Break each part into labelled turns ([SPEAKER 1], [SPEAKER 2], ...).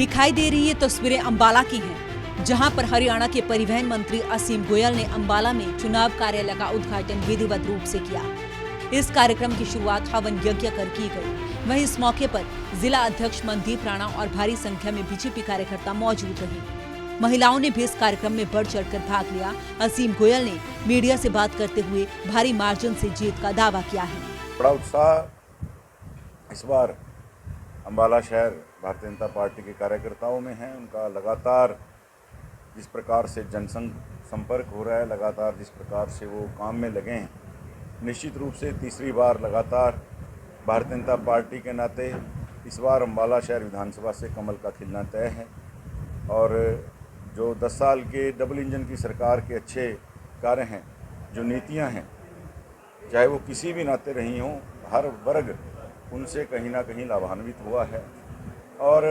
[SPEAKER 1] दिखाई दे रही ये तस्वीरें अंबाला की हैं, जहां पर हरियाणा के परिवहन मंत्री असीम गोयल ने अंबाला में चुनाव कार्यालय का उद्घाटन विधिवत रूप से किया। इस कार्यक्रम की शुरुआत हवन यज्ञ कर की गई। वहीं इस मौके पर जिला अध्यक्ष मनदीप राणा और भारी संख्या में बीजेपी कार्यकर्ता मौजूद रहे। महिलाओं ने भी इस कार्यक्रम में बढ़ चढ़कर भाग लिया। असीम गोयल ने मीडिया से बात करते हुए भारी मार्जिन से जीत का दावा किया है।
[SPEAKER 2] बड़ा उत्साह इस बार अंबाला शहर भारतीय जनता पार्टी के कार्यकर्ताओं में है। उनका लगातार जिस प्रकार से जनसंपर्क हो रहा है, लगातार जिस प्रकार से वो काम में लगे हैं, निश्चित रूप से तीसरी बार लगातार भारतीय जनता पार्टी के नाते इस बार अंबाला शहर विधानसभा से कमल का खिलना तय है। और जो 10 साल के डबल इंजन की सरकार के अच्छे कार्य हैं, जो नीतियां हैं, चाहे वो किसी भी नाते रही हों, हर वर्ग उनसे कहीं ना कहीं लाभान्वित हुआ है। और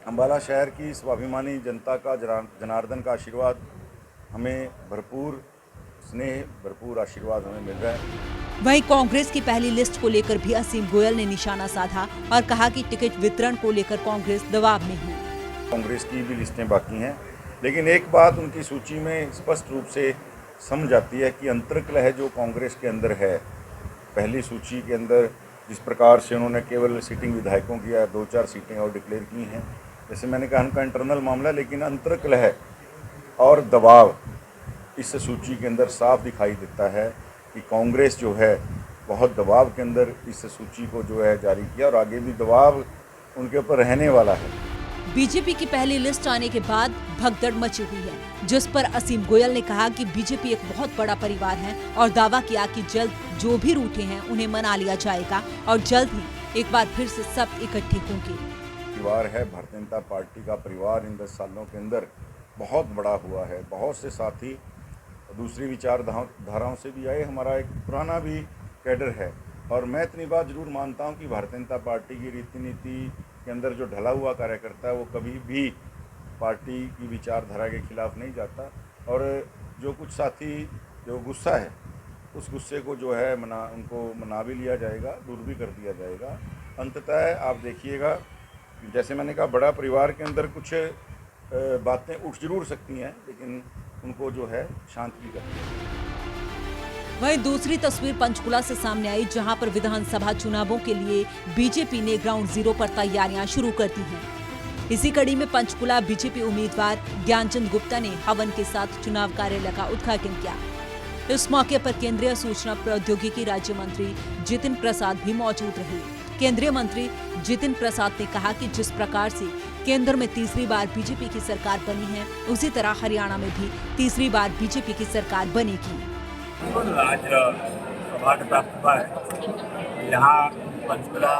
[SPEAKER 2] अंबाला शहर की स्वाभिमानी जनता का जनार्दन का आशीर्वाद हमें भरपूर स्नेह, भरपूर आशीर्वाद हमें मिल रहा है।
[SPEAKER 1] वहीं कांग्रेस की पहली लिस्ट को लेकर भी असीम गोयल ने निशाना साधा और कहा कि टिकट वितरण को लेकर कांग्रेस दबाव में है।
[SPEAKER 2] कांग्रेस की भी लिस्टें बाकी हैं, लेकिन एक बात उनकी सूची में स्पष्ट रूप से समझ आती है कि अंतर्कलह जो कांग्रेस के अंदर है। पहली सूची के अंदर जिस प्रकार से उन्होंने केवल सिटिंग विधायकों की 2-4 सीटें और डिक्लेयर की हैं, जैसे मैंने कहा उनका इंटरनल मामला, लेकिन अंतर्कलह और दबाव इस सूची के अंदर साफ दिखाई देता है कि कांग्रेस जो है बहुत दबाव के अंदर इस सूची को जो है जारी किया और आगे भी दबाव उनके ऊपर रहने वाला है।
[SPEAKER 1] बीजेपी की पहली लिस्ट आने के बाद भगदड़ मची हुई है, जिस पर असीम गोयल ने कहा कि बीजेपी एक बहुत बड़ा परिवार है और दावा किया कि जल्द जो भी रूठे हैं उन्हें मना लिया जाएगा और जल्द ही एक बार फिर से सब इकट्ठे होंगे।
[SPEAKER 2] परिवार है भारतीय जनता पार्टी का परिवार, इन 10 सालों के अंदर बहुत बड़ा हुआ है। बहुत से साथी दूसरी विचारधाराओं से भी आए, हमारा एक पुराना भी कैडर है। और मैं इतनी बात जरूर मानता हूँ कि भारतीय जनता पार्टी की रीति नीति के अंदर जो ढला हुआ कार्यकर्ता है वो कभी भी पार्टी की विचारधारा के खिलाफ नहीं जाता। और जो कुछ साथी जो गुस्सा है, उस गुस्से को जो है उनको मना भी लिया जाएगा, दूर भी कर दिया जाएगा। अंततः आप देखिएगा, जैसे मैंने कहा, बड़ा परिवार के अंदर कुछ बातें उठ जरूर सकती हैं, लेकिन उनको जो है शांत भी करती है।
[SPEAKER 1] वहीं दूसरी तस्वीर पंचकुला से सामने आई, जहां पर विधानसभा चुनावों के लिए बीजेपी ने ग्राउंड जीरो पर तैयारियां शुरू कर दी हैं। इसी कड़ी में पंचकुला बीजेपी उम्मीदवार ज्ञानचंद गुप्ता ने हवन के साथ चुनाव कार्यालय का उद्घाटन किया। इस मौके पर केंद्रीय सूचना प्रौद्योगिकी राज्य मंत्री जितिन प्रसाद भी मौजूद रहे। केंद्रीय मंत्री जितिन प्रसाद ने कहा कि जिस प्रकार से केंद्र में तीसरी बार बीजेपी की सरकार बनी है, उसी तरह हरियाणा में भी तीसरी बार बीजेपी की सरकार बनेगी।
[SPEAKER 3] आज सौभाग्य प्राप्त हुआ है यहाँ पंचकुला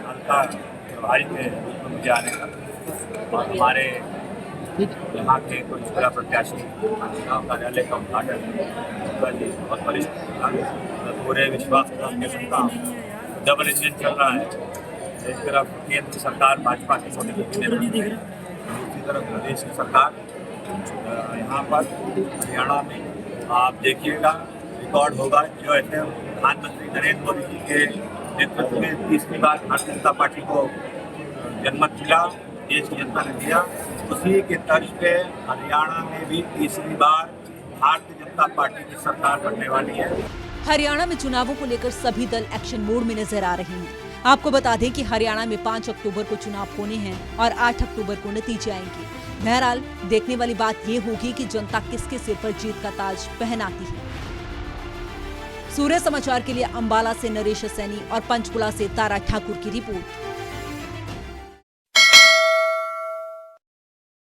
[SPEAKER 3] हल्का प्रभारी थे मुझे आने का, और हमारे यहाँ के कुछ जिला प्रत्याशी चुनाव कार्यालय का उद्घाटन और पूरे विश्वास के सकता डबल इंजन चल रहा है। एक तरफ केंद्र सरकार भाजपा की छोटी दूसरी तरफ प्रदेश की सरकार यहाँ पर हरियाणा में आप देखिएगा रिकॉर्ड होगा। जो ऐसे प्रधानमंत्री नरेंद्र मोदी जी के नेतृत्व में तीसरी बार भारतीय जनता पार्टी को जनमत मिला, देश की जनता ने दिया, उसी के तर्ज पे हरियाणा में भी तीसरी बार भारतीय जनता पार्टी की सरकार बनने वाली है।
[SPEAKER 1] हरियाणा में चुनावों को लेकर सभी दल एक्शन मोड में नजर आ रहे हैं। आपको बता दें कि हरियाणा में 5 अक्टूबर को चुनाव होने हैं और 8 अक्टूबर को नतीजे आएंगे। बहरहाल देखने वाली बात ये होगी कि जनता किसके सिर पर जीत का ताज पहनाती है। सूर्य समाचार के लिए अंबाला से नरेश सैनी और पंचकुला से तारा ठाकुर की रिपोर्ट।